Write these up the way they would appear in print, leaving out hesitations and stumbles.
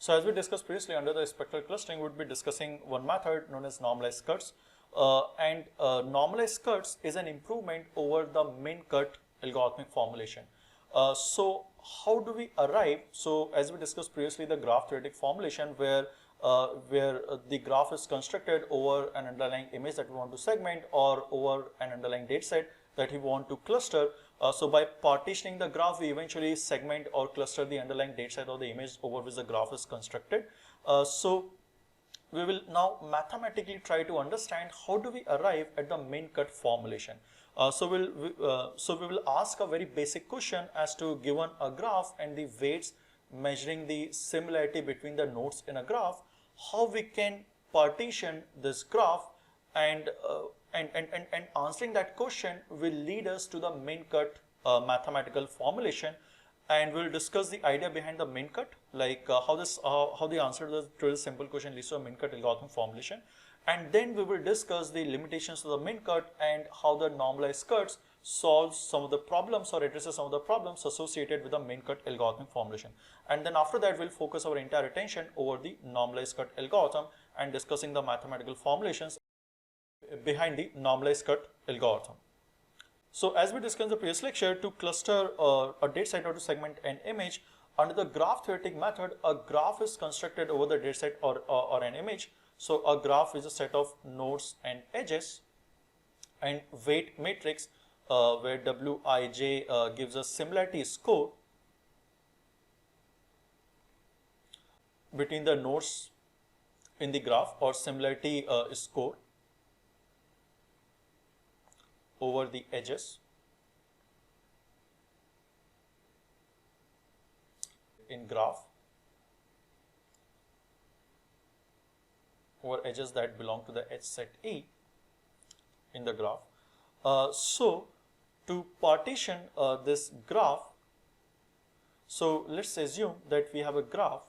So as we discussed previously, under the spectral clustering, we would be discussing one method known as normalized cuts. Normalized cuts is an improvement over the min cut algorithmic formulation. So how do we arrive? So as we discussed previously, the graph theoretic formulation where the graph is constructed over an underlying image that we want to segment or over an underlying data set that we want to cluster. So by partitioning the graph, we eventually segment or cluster the underlying data set or the image over which the graph is constructed. So we will now mathematically try to understand how do we arrive at the min cut formulation. So we will ask a very basic question as to, given a graph and the weights measuring the similarity between the nodes in a graph, how we can partition this graph, and answering that question will lead us to the min cut mathematical formulation, and we'll discuss the idea behind the min cut, like how the answer to this simple question leads to a min cut algorithm formulation, and then we will discuss the limitations of the min cut and how the normalized cuts solves some of the problems or addresses some of the problems associated with the min cut algorithm formulation. And then after that, we'll focus our entire attention over the normalized cut algorithm and discussing the mathematical formulations behind the normalized cut algorithm. So as we discussed in the previous lecture, to cluster a dataset or to segment an image, under the graph theoretic method, a graph is constructed over the dataset or an image. So a graph is a set of nodes and edges, and weight matrix where Wij gives us similarity score between the nodes in the graph, or similarity score over the edges in graph, over edges that belong to the edge set E in the graph. So to partition this graph, so let's assume that we have a graph.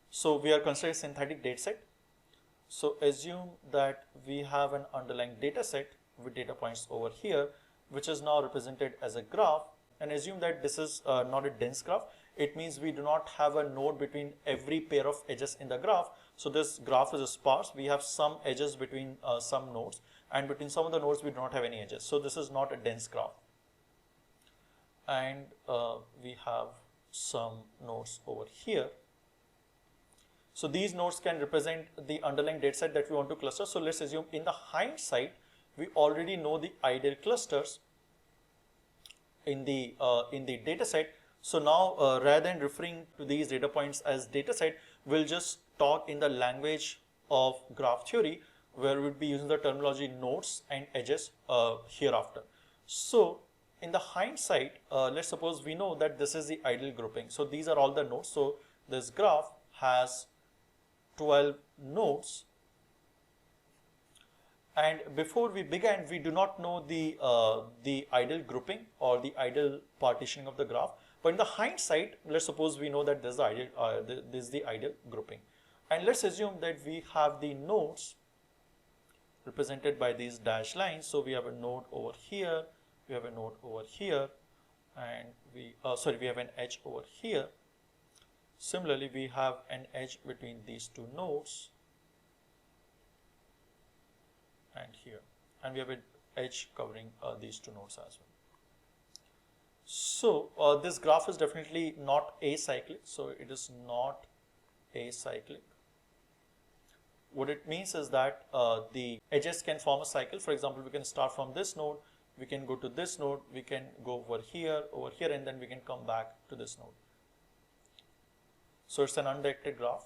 So we are considering synthetic data set. So assume that we have an underlying data set with data points over here, which is now represented as a graph, and assume that this is not a dense graph. It means we do not have a node between every pair of edges in the graph. So this graph is sparse. We have some edges between some nodes, and between some of the nodes we do not have any edges. So this is not a dense graph. And we have some nodes over here. So these nodes can represent the underlying data set that we want to cluster. So let's assume in the hindsight, we already know the ideal clusters in the data set. So now rather than referring to these data points as data set, we'll just talk in the language of graph theory, where we'll be using the terminology nodes and edges hereafter. So in the hindsight, let's suppose we know that this is the ideal grouping. So these are all the nodes. So this graph has 12 nodes. And before we began, we do not know the ideal grouping or the ideal partitioning of the graph. But in the hindsight, let's suppose we know that this is the ideal grouping. And let's assume that we have the nodes represented by these dashed lines. So we have a node over here, we have a node over here, and we have an edge over here. Similarly, we have an edge between these two nodes and here, and we have an edge covering these two nodes as well. So this graph is definitely not acyclic. So it is not acyclic. What it means is that the edges can form a cycle. For example, we can start from this node, we can go to this node, we can go over here, and then we can come back to this node. So it's an undirected graph.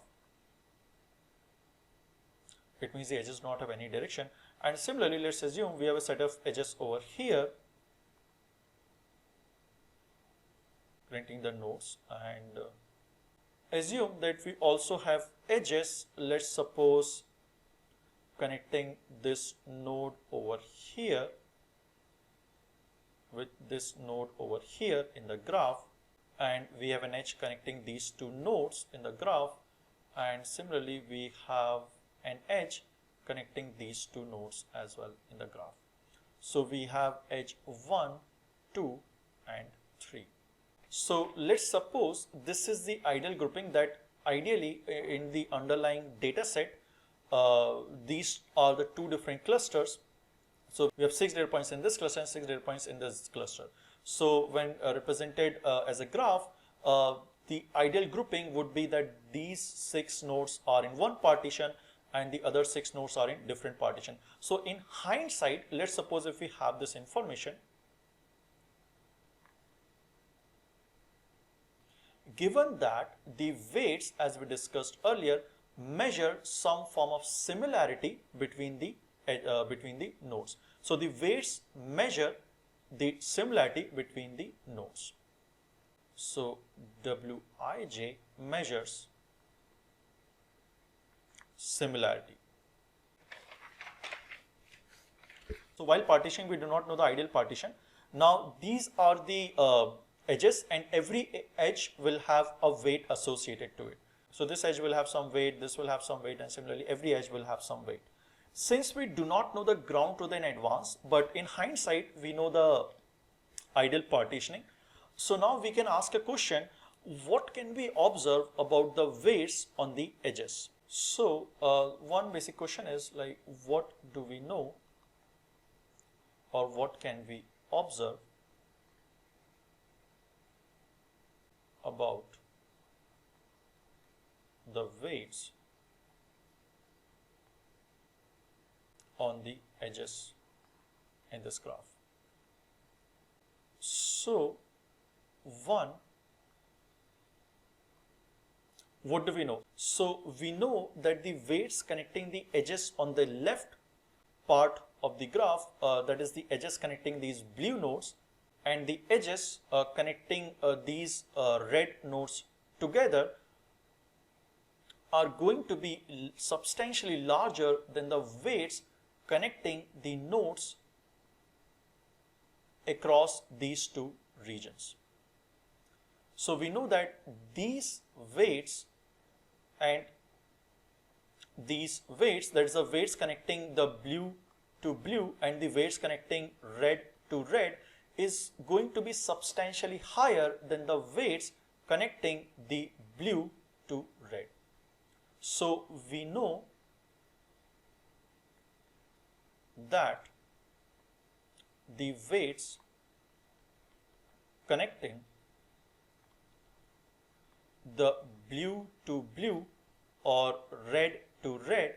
It means the edges do not have any direction. And similarly, let's assume we have a set of edges over here, connecting the nodes, and assume that we also have edges, let's suppose connecting this node over here with this node over here in the graph, and we have an edge connecting these two nodes in the graph, and similarly we have an edge connecting these two nodes as well in the graph. So we have edge 1, 2 and 3. So let's suppose this is the ideal grouping that ideally in the underlying data set, these are the two different clusters. So we have 6 data points in this cluster and 6 data points in this cluster. So when represented as a graph, the ideal grouping would be that these 6 nodes are in one partition and the other 6 nodes are in different partition. So in hindsight, let's suppose if we have this information, given that the weights, as we discussed earlier, measure some form of similarity between the nodes. So the weights measure the similarity between the nodes. So Wij measures similarity. So while partitioning, we do not know the ideal partition. Now these are the edges, and every edge will have a weight associated to it. So this edge will have some weight, this will have some weight, and similarly every edge will have some weight. Since we do not know the ground truth in advance, but in hindsight we know the ideal partitioning, so now we can ask a question, what can we observe about the weights on the edges? So one basic question is like, what do we know or what can we observe about the weights on the edges in this graph? So one, what do we know? So we know that the weights connecting the edges on the left part of the graph, that is the edges connecting these blue nodes, and the edges connecting these red nodes together, are going to be substantially larger than the weights connecting the nodes across these two regions. So we know that these weights and these weights, that is the weights connecting the blue to blue and the weights connecting red to red, is going to be substantially higher than the weights connecting the blue to red. So we know that the weights connecting the blue to blue or red to red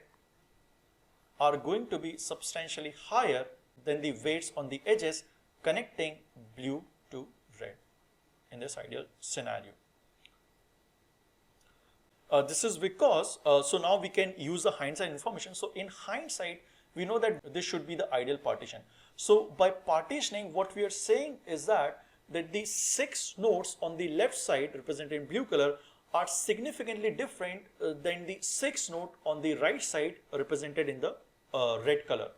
are going to be substantially higher than the weights on the edges connecting blue to red in this ideal scenario. This is because, so now we can use the hindsight information. So in hindsight, we know that this should be the ideal partition. So by partitioning, what we are saying is that the 6 nodes on the left side represented in blue color are significantly different than the 6 node on the right side represented in the red color.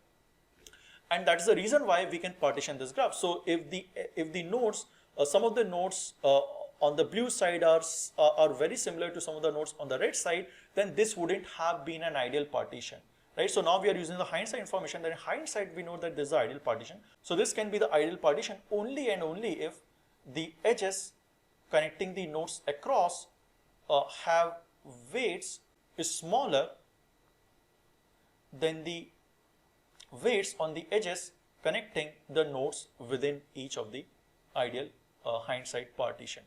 And that is the reason why we can partition this graph. So if the nodes, some of the nodes on the blue side are very similar to some of the nodes on the red side, then this wouldn't have been an ideal partition, right? So now we are using the hindsight information. That in hindsight we know that this is the ideal partition. So this can be the ideal partition only and only if the edges connecting the nodes across have weights is smaller than the weights on the edges connecting the nodes within each of the ideal hindsight partition.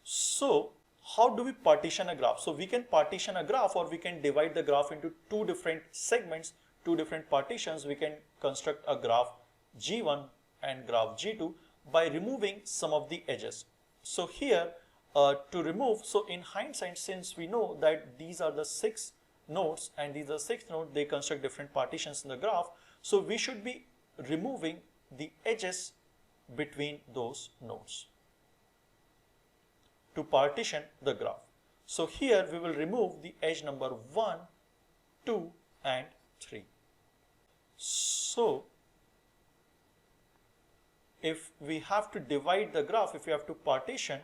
So how do we partition a graph? So we can partition a graph, or we can divide the graph into two different segments, two different partitions. We can construct a graph G1 and graph G2 by removing some of the edges. So here to remove, so in hindsight, since we know that these are the 6 nodes and these are 6 nodes, they construct different partitions in the graph. So we should be removing the edges between those nodes to partition the graph. So here we will remove the edge number 1, 2 and 3. So if we have to divide the graph, if we have to partition,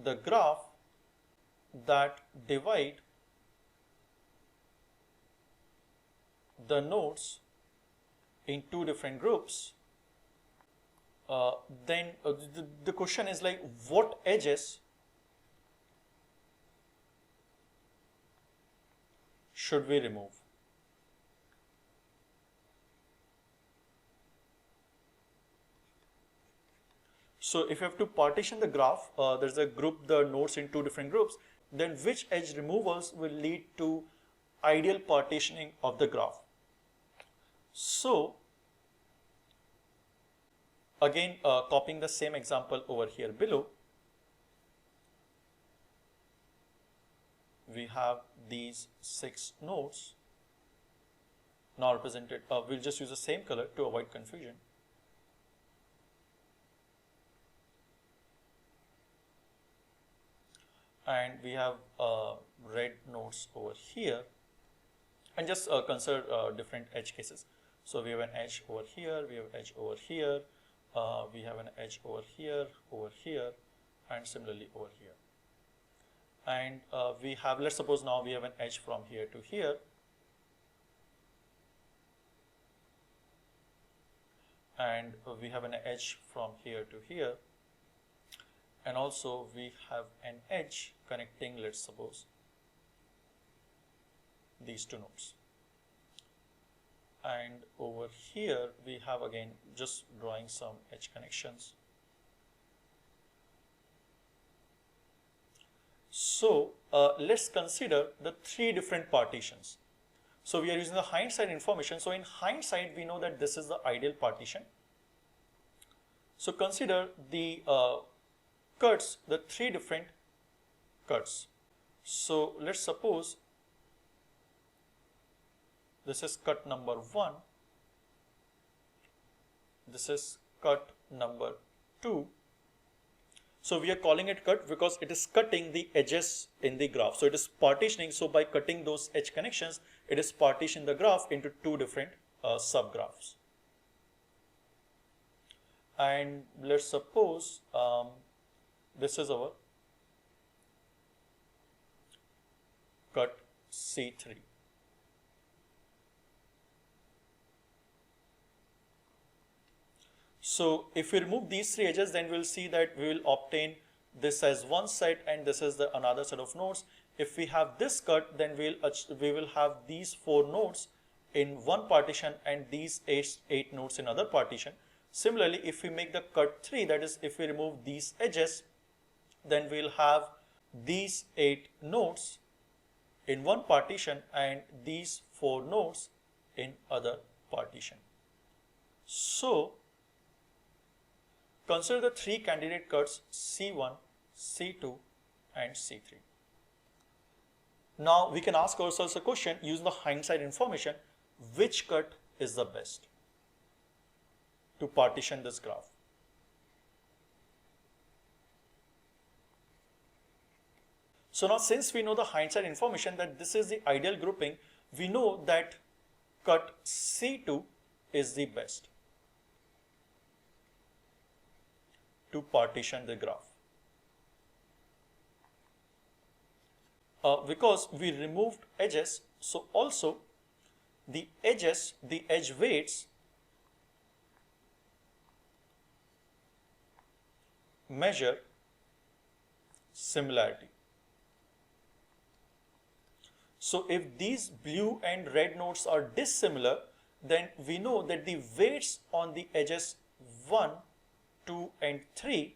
the graph that divide the nodes in two different groups, then the question is like, what edges should we remove? So if you have to partition the graph, there's a group the nodes in two different groups, then which edge removals will lead to ideal partitioning of the graph? So again, copying the same example over here below, we have these 6 nodes now represented. We'll just use the same color to avoid confusion. And we have red nodes over here, and just consider different edge cases. So we have an edge over here, we have an edge over here, we have an edge over here, and similarly over here. And we have, let's suppose now we have an edge from here to here, and we have an edge from here to here, and also we have an edge connecting, let's suppose, these 2 nodes. And over here we have, again, just drawing some edge connections. So let's consider the 3 different partitions. So we are using the hindsight information. So in hindsight, we know that this is the ideal partition. So consider the cuts, the 3 different cuts. So let's suppose this is cut number 1, this is cut number 2. So we are calling it cut because it is cutting the edges in the graph. So it is partitioning. So by cutting those edge connections, it is partitioning the graph into 2 different subgraphs. And let's suppose this is our cut C3. So if we remove these 3 edges, then we'll see that we will obtain this as one set and this is the another set of nodes. If we have this cut, then we will have these 4 nodes in one partition and these 8 nodes in other partition. Similarly, if we make the cut 3, that is, if we remove these edges, then we'll have these 8 nodes in one partition and these 4 nodes in other partition. So consider the 3 candidate cuts C1, C2 and C3. Now we can ask ourselves a question using the hindsight information, which cut is the best to partition this graph? So now, since we know the hindsight information that this is the ideal grouping, we know that cut C2 is the best to partition the graph. Because we removed edges, so also the edges, the edge weights measure similarity. So if these blue and red nodes are dissimilar, then we know that the weights on the edges 1, 2 and 3,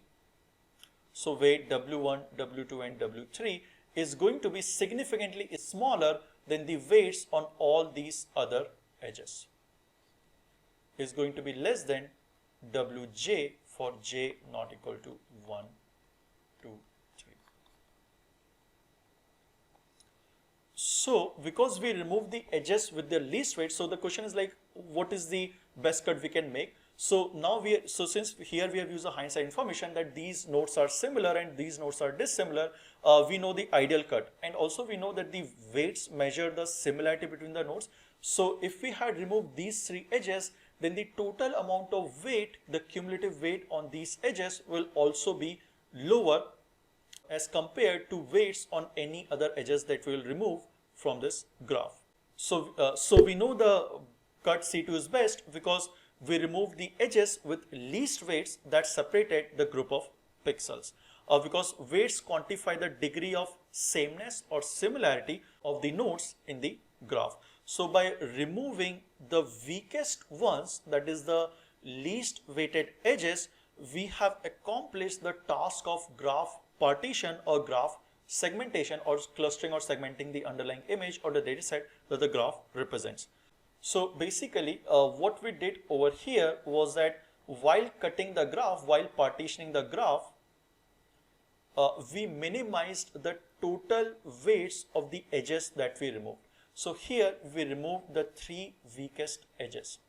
so weight W1, W2 and W3 is going to be significantly smaller than the weights on all these other edges. Is going to be less than Wj for j not equal to 1, 2, 3. So because we remove the edges with the least weight, so the question is like, what is the best cut we can make? So now since here we have used the hindsight information that these nodes are similar and these nodes are dissimilar, we know the ideal cut, and also we know that the weights measure the similarity between the nodes. So if we had removed these 3 edges, then the total amount of weight, the cumulative weight on these edges will also be lower as compared to weights on any other edges that we will remove from this graph. So we know the cut C2 is best because we removed the edges with least weights that separated the group of pixels. Because weights quantify the degree of sameness or similarity of the nodes in the graph. So by removing the weakest ones, that is the least weighted edges, we have accomplished the task of graph partition or graph segmentation, or clustering or segmenting the underlying image or the data set that the graph represents. So basically what we did over here was that while cutting the graph, while partitioning the graph, we minimized the total weights of the edges that we removed. So here we removed the 3 weakest edges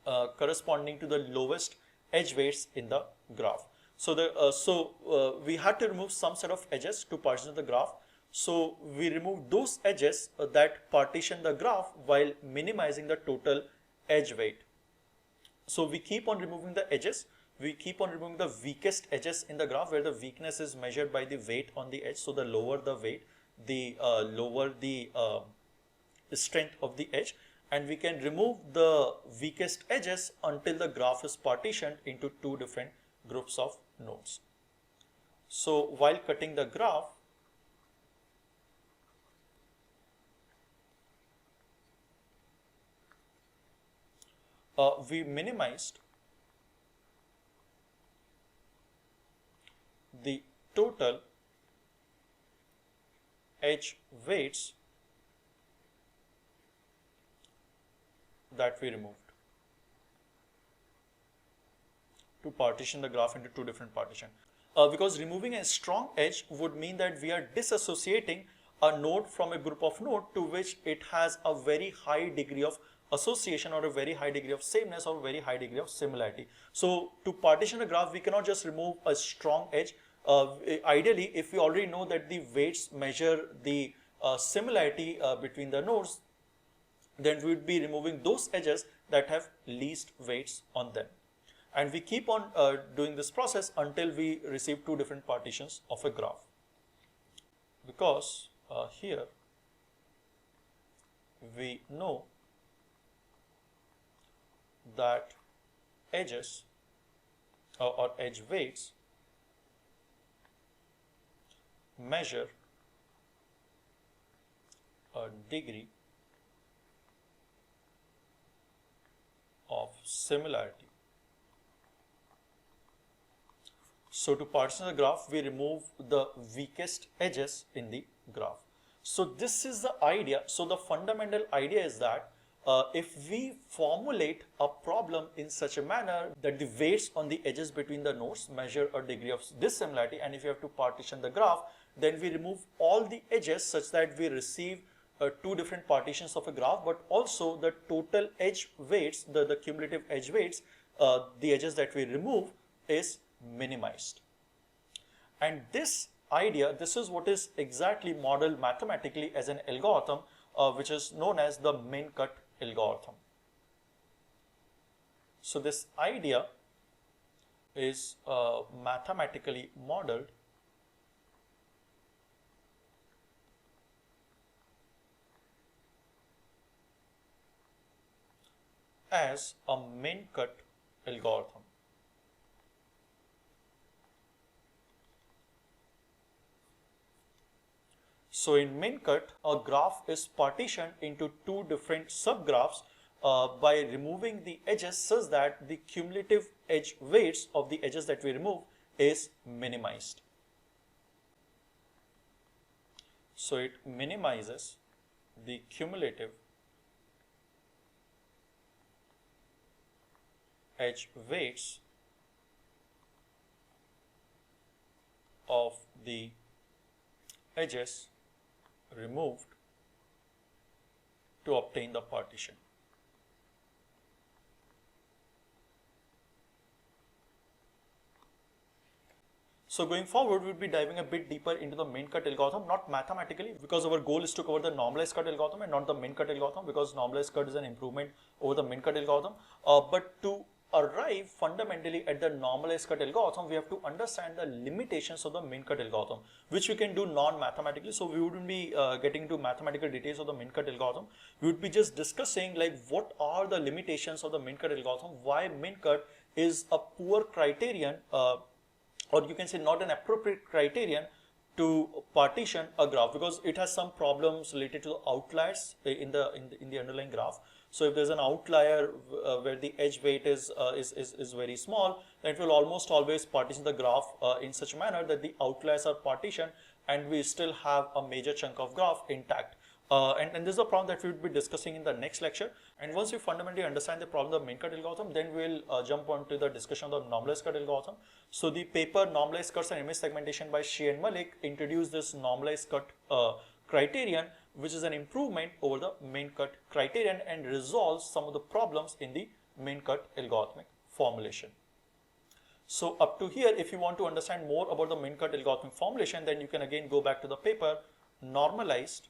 corresponding to the lowest edge weights in the graph. So we had to remove some set of edges to partition the graph. So we removed those edges that partition the graph while minimizing the total edge weight. So we keep on removing the edges. We keep on removing the weakest edges in the graph, where the weakness is measured by the weight on the edge. So the lower the weight, the lower the strength of the edge. And we can remove the weakest edges until the graph is partitioned into 2 different groups of nodes. So while cutting the graph, we minimized the total edge weights that we removed to partition the graph into 2 different partitions. Because removing a strong edge would mean that we are disassociating a node from a group of nodes to which it has a very high degree of association or a very high degree of sameness or a very high degree of similarity. So to partition a graph, we cannot just remove a strong edge. Ideally, if we already know that the weights measure the similarity between the nodes, then we would be removing those edges that have least weights on them. And we keep on doing this process until we receive 2 different partitions of a graph. Because here we know that edges or edge weights measure a degree of similarity. So to partition the graph, we remove the weakest edges in the graph. So this is the idea. So the fundamental idea is that if we formulate a problem in such a manner that the weights on the edges between the nodes measure a degree of dissimilarity, and if you have to partition the graph, then we remove all the edges such that we receive 2 different partitions of a graph, but also the total edge weights, the cumulative edge weights, the edges that we remove is minimized. And this idea, this is what is exactly modeled mathematically as an algorithm which is known as the min cut algorithm. So this idea is mathematically modeled as a min cut algorithm. So in min cut, a graph is partitioned into 2 different subgraphs by removing the edges such that the cumulative edge weights of the edges that we remove is minimized. So it minimizes the cumulative edge weights of the edges removed to obtain the partition. So going forward, we'll be diving a bit deeper into the min cut algorithm, not mathematically, because our goal is to cover the normalized cut algorithm and not the min cut algorithm, because normalized cut is an improvement over the min cut algorithm. But to arrive fundamentally at the normalized cut algorithm, we have to understand the limitations of the min cut algorithm, which we can do non-mathematically. So we wouldn't be getting into mathematical details of the min cut algorithm. We would be just discussing like what are the limitations of the min cut algorithm, why min cut is a poor criterion, or you can say not an appropriate criterion to partition a graph, because it has some problems related to the outliers in the underlying graph. So if there's an outlier where the edge weight is very small, then it will almost always partition the graph in such a manner that the outliers are partitioned and we still have a major chunk of graph intact. And this is a problem that we will be discussing in the next lecture. And once we fundamentally understand the problem of the min cut algorithm, then we'll jump on to the discussion of the normalized cut algorithm. So the paper Normalized Cuts and Image Segmentation by Shea and Malik introduced this normalized cut criterion, which is an improvement over the min cut criterion and resolves some of the problems in the min cut algorithmic formulation. So up to here, if you want to understand more about the min cut algorithmic formulation, then you can again go back to the paper Normalized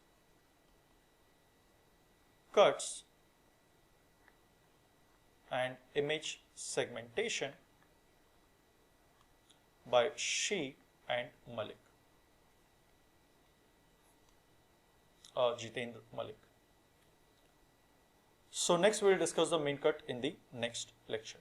Cuts and Image Segmentation by Shea and Malik, Jitendra Malik. So next we will discuss the min cut in the next lecture.